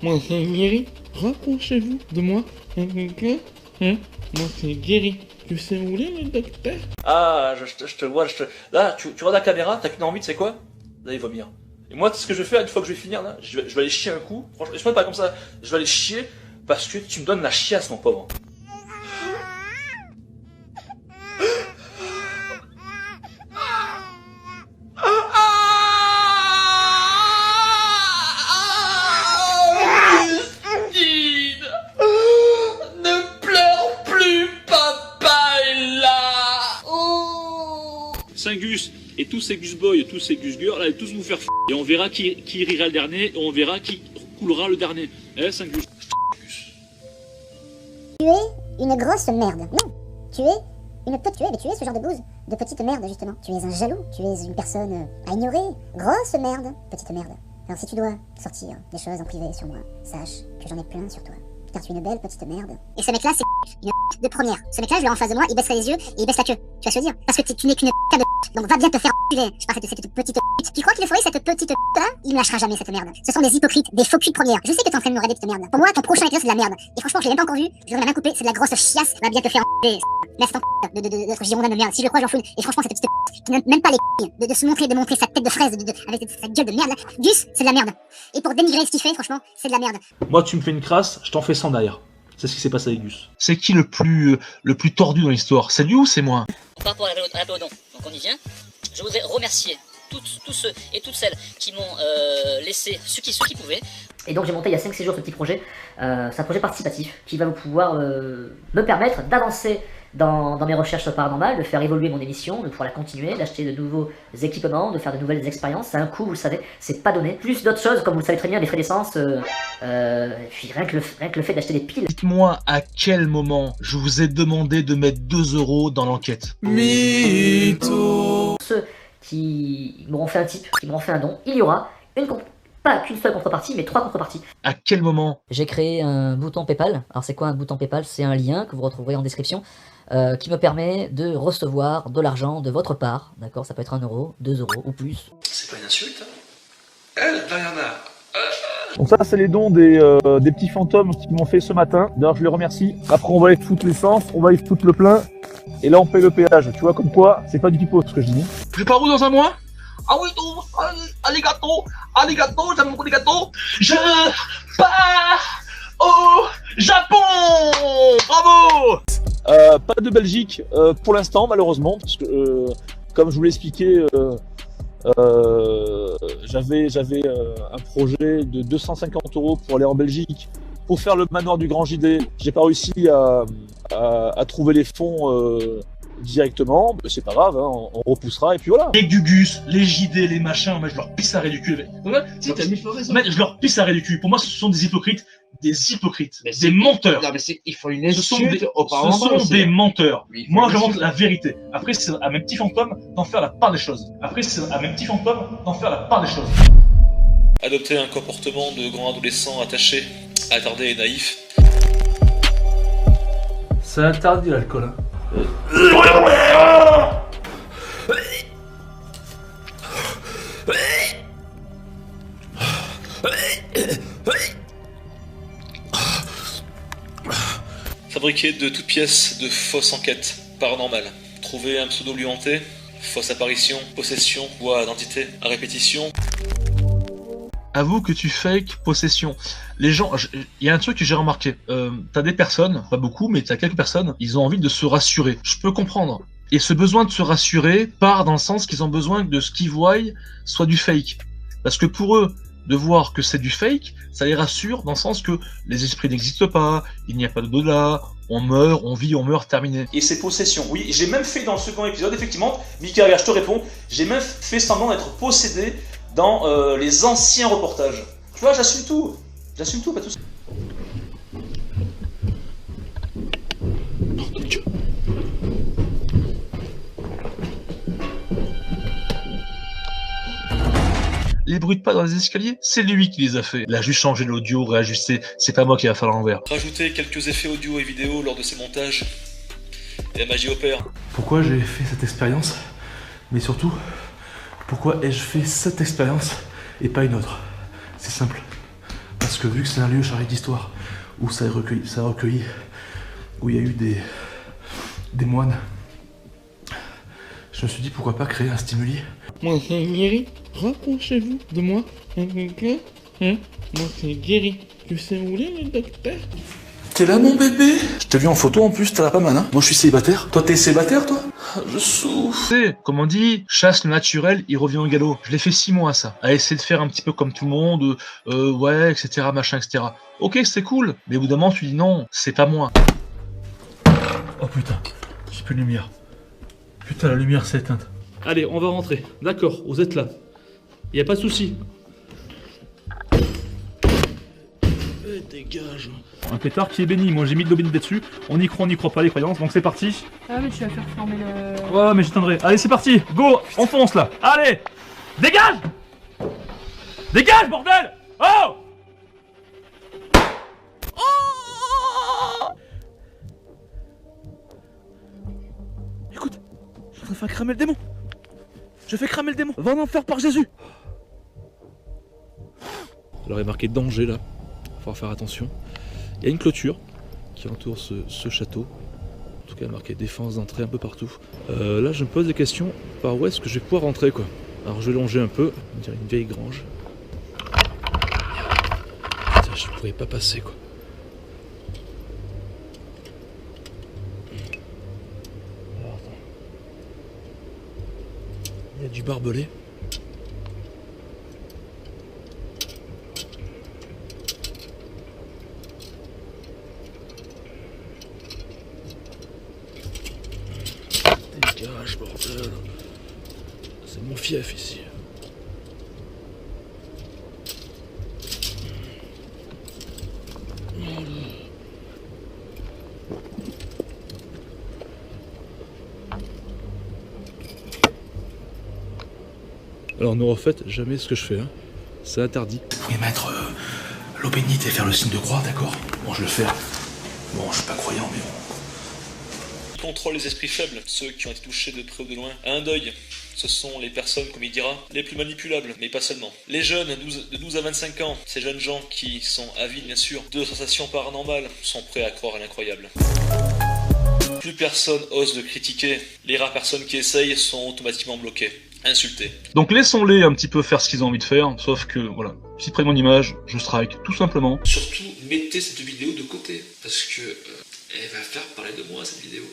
Moi c'est Guéry, rapprochez-vous de moi. Moi c'est Guéry. Tu sais où est le docteur? Ah, je te vois, Là, tu regardes la caméra, t'as qu'une envie, tu sais quoi? D'aller vomir. Et moi, ce que je vais faire, une fois que je vais finir, là, je vais aller chier un coup. Franchement, je ne pas comme ça, je vais aller chier parce que tu me donnes la chiasse, mon pauvre. Ne pleure plus, papa est là. Gus et tous ces Gus Boys, tous ces Gus Girls, allez tous vous faire f***. Et on verra qui rira le dernier, et on verra qui coulera le dernier. Eh, 5 Gus. Tu es une grosse merde. Non, tu es tu es ce genre de bouse, de petite merde justement. Tu es un jaloux, tu es une personne à ignorer. Grosse merde, petite merde. Alors si tu dois sortir des choses en privé sur moi, sache que j'en ai plein sur toi. Car tu es une belle petite merde. Et ce mec-là, c'est une de première. Ce mec-là, je l'ai en face de moi, il baisserait les yeux et il baisse la queue. Tu vois ce que je veux dire? Parce que tu n'es qu'une de donc va bien te faire enculer. Je parle de cette petite Tu crois qu'il est fourré, cette petite là? Il ne lâchera jamais cette merde. Ce sont des hypocrites, des faux culs de première. Je sais que t'es en train de me rêver de cette merde. Pour moi, ton prochain épisode, c'est de la merde. Et franchement, je l'ai même pas encore vu. Je devrais la main coupée, c'est de la grosse chiasse. Va bien te faire enculer. Laisse ton d'être girondin de merde. Si je le crois, j'en fous. Et franchement, cette petite qui n'a même pas les couilles de se montrer, de montrer sa tête de fraise avec sa gueule de merde là. Gus, c'est de la merde. Et pour dénigrer ce qu'il fait, franchement, c'est de la merde. Moi, tu me fais une crasse, je t'en fais 100 derrière. C'est ce qui s'est passé avec Gus. C'est qui le plus tordu dans l'histoire? C'est lui ou c'est moi? Par rapport à l'applaudon, donc on y vient, je voudrais remercier tous ceux et toutes celles qui m'ont laissé ce qui pouvaient. Et donc j'ai monté il y a 5-6 jours ce petit projet, c'est un projet participatif qui va pouvoir me permettre d'avancer dans mes recherches paranormales, de faire évoluer mon émission, de pouvoir la continuer, d'acheter de nouveaux équipements, de faire de nouvelles expériences. C'est un coût, vous le savez, c'est pas donné. Plus d'autres choses, comme vous le savez très bien, les frais d'essence, puis rien que le fait d'acheter des piles. Dites-moi à quel moment je vous ai demandé de mettre 2 € dans l'enquête. Mytho. Ceux qui m'auront fait un tip, qui m'auront fait un don, il y aura pas qu'une seule contrepartie, mais 3 contreparties. À quel moment? J'ai créé un bouton PayPal. Alors c'est quoi un bouton PayPal? C'est un lien que vous retrouverez en description qui me permet de recevoir de l'argent de votre part. D'accord? Ça peut être 1 €, 2 € ou plus. C'est pas une insulte, hein? Diana. Donc ça, c'est les dons des petits fantômes qui m'ont fait ce matin. D'ailleurs, je les remercie. Après, on va y foutre l'essence, on va y foutre le plein. Et là, on paye le péage. Tu vois, comme quoi, c'est pas du pipeau ce que je dis. Je pars où dans un mois? Ah oui, arigato, j'aime beaucoup les gâteaux. Je pars au Japon. Bravo. Pas de Belgique pour l'instant, malheureusement, parce que comme je vous l'ai expliqué, j'avais un projet de 250 € pour aller en Belgique pour faire le manoir du Grand JD. J'ai pas réussi à trouver les fonds directement, mais c'est pas grave, hein, on repoussera et puis voilà. Les Gugus, les JD, les machins, moi je leur pisserai du cul. Je leur pisserai du cul. Pour moi, ce sont des hypocrites, des menteurs. Non mais il faut une Ce sont des menteurs. Oui, moi, je montre la vérité. Après, c'est à mes petits fantômes d'en faire la part des choses. Adopter un comportement de grand adolescent attaché, attardé et naïf. C'est interdit l'alcool. Hein. Fabriquer de toutes pièces de fausses enquêtes paranormales. Trouver un pseudo lui hanté, fausse apparition, possession, voix d'entité à répétition. Avoue que tu fake possession. Les gens, il y a un truc que j'ai remarqué. T'as des personnes, pas beaucoup, mais t'as quelques personnes, ils ont envie de se rassurer. Je peux comprendre. Et ce besoin de se rassurer part dans le sens qu'ils ont besoin que ce qu'ils voient soit du fake. Parce que pour eux, de voir que c'est du fake, ça les rassure dans le sens que les esprits n'existent pas, il n'y a pas d'au-delà, on meurt, on vit, on meurt, terminé. Et ces possessions, oui, j'ai même fait dans le second épisode, effectivement, Mika, regarde, je te réponds, j'ai même fait semblant d'être possédé dans les anciens reportages. Tu vois, j'assume tout, pas tout ça. Les bruits de pas dans les escaliers, c'est lui qui les a fait. Il a juste changé l'audio, réajusté, c'est pas moi qui va faire l'envers. Rajouter quelques effets audio et vidéo lors de ces montages, et la magie opère. Pourquoi j'ai fait cette expérience? Mais surtout, pourquoi ai-je fait cette expérience et pas une autre? C'est simple. Parce que vu que c'est un lieu chargé d'histoire, où ça a recueilli, où il y a eu des moines, je me suis dit pourquoi pas créer un stimuli. Moi c'est Guéri, rapprochez-vous de moi. Hein? Moi c'est Guéri. Tu sais où il est le docteur? T'es là mon bébé? Je t'ai vu en photo en plus, t'as la pas mal hein. Moi je suis célibataire. Toi t'es célibataire toi? Je souffre. C'est, comme on dit, chasse le naturel, il revient au galop. Je l'ai fait 6 mois ça, à essayer de faire un petit peu comme tout le monde, ouais, etc., machin, etc. Ok, c'est cool, mais au bout d'un moment tu dis non, c'est pas moi. Oh putain, j'ai plus de lumière. Putain, la lumière s'est éteinte. Allez, on va rentrer. D'accord, vous êtes là. Y a pas de souci. Dégage. Un pétard qui est béni. Moi, j'ai mis de l'eau bénite dessus. On y croit pas les croyances. Donc c'est parti. Ah mais tu vas faire fermer le... Ouais, mais j'éteindrai. Allez, c'est parti. Go, on fonce là. Allez, dégage. Dégage, bordel. Oh. Écoute, je suis en train de faire cramer le démon. Je fais cramer le démon. Va en enfer par Jésus. Alors il est marqué danger là. Faut faire attention. Il y a une clôture qui entoure ce château. En tout cas marqué défense d'entrée un peu partout. Là je me pose des questions par où est-ce que je vais pouvoir rentrer quoi. Alors je vais longer un peu, on dirait une vieille grange. Putain, je pourrais pas passer quoi. Alors, attends. Il y a du barbelé. Dégage, bordel. C'est mon fief ici. Voilà. Alors ne refaites jamais ce que je fais, hein. C'est interdit. Vous pouvez mettre l'eau bénite et faire le signe de croix, d'accord? Bon, je le fais. Bon, je suis pas croyant, mais bon. Contrôle les esprits faibles, ceux qui ont été touchés de près ou de loin. Un deuil, ce sont les personnes, comme il dira, les plus manipulables, mais pas seulement. Les jeunes de 12 à 25 ans, ces jeunes gens qui sont avides bien sûr de sensations paranormales, sont prêts à croire à l'incroyable. Plus personne ose le critiquer, les rares personnes qui essayent sont automatiquement bloquées, insultées. Donc laissons-les un petit peu faire ce qu'ils ont envie de faire, sauf que, voilà, s'ils prennent mon image, je strike, tout simplement. Surtout, mettez cette vidéo de côté, parce que elle va faire parler de moi cette vidéo.